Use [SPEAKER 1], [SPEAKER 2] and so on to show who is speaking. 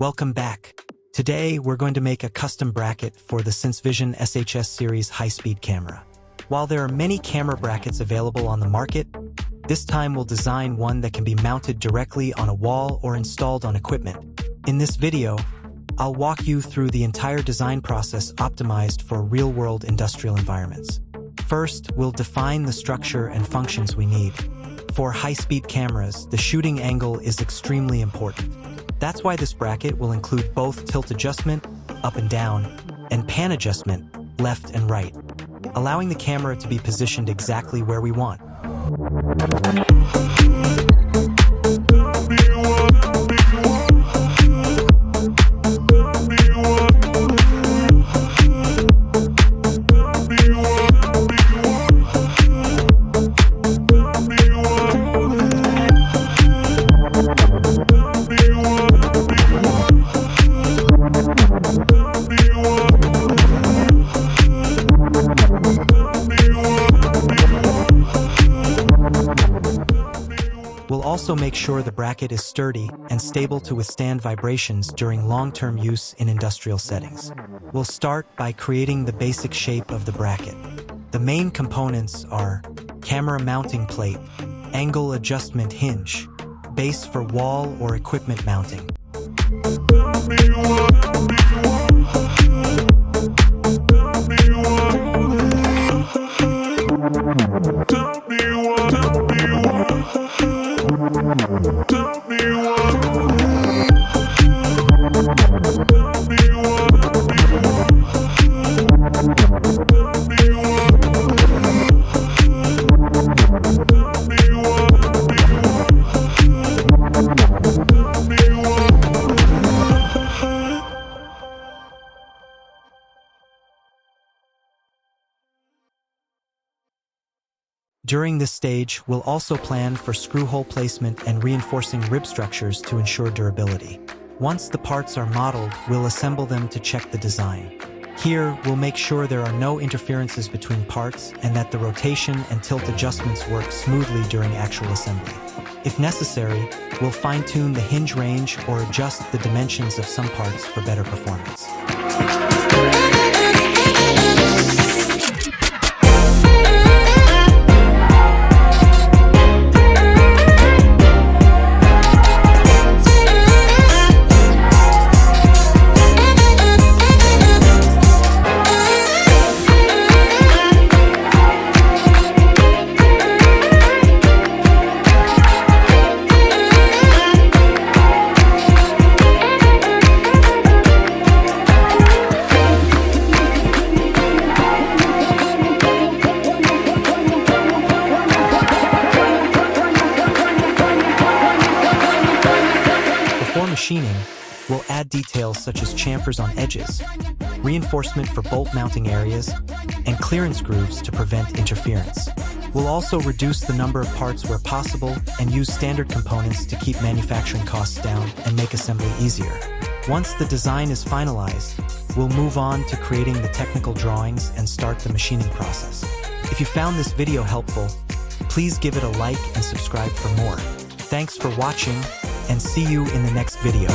[SPEAKER 1] Welcome back. Today, we're going to make a custom bracket for the SinceVision SHS series high-speed camera. While there are many camera brackets available on the market, this time we'll design one that can be mounted directly on a wall or installed on equipment. In this video, I'll walk you through the entire design process optimized for real-world industrial environments. First, we'll define the structure and functions we need. For high-speed cameras, the shooting angle is extremely important. That's why this bracket will include both tilt adjustment, up and down, and pan adjustment, left and right, allowing the camera to be positioned exactly where we want. We'll also make sure the bracket is sturdy and stable to withstand vibrations during long-term use in industrial settings. We'll start by creating the basic shape of the bracket. The main components are camera mounting plate, angle adjustment hinge, base for wall or equipment mounting. During this stage, we'll also plan for screw hole placement and reinforcing rib structures to ensure durability. Once the parts are modeled, we'll assemble them to check the design. Here, we'll make sure there are no interferences between parts and that the rotation and tilt adjustments work smoothly during actual assembly. If necessary, we'll fine-tune the hinge range or adjust the dimensions of some parts for better performance. Before machining, we'll add details such as chamfers on edges, reinforcement for bolt mounting areas, and clearance grooves to prevent interference. We'll also reduce the number of parts where possible and use standard components to keep manufacturing costs down and make assembly easier. Once the design is finalized, we'll move on to creating the technical drawings and start the machining process. If you found this video helpful, please give it a like and subscribe for more. Thanks for watching, and see you in the next video.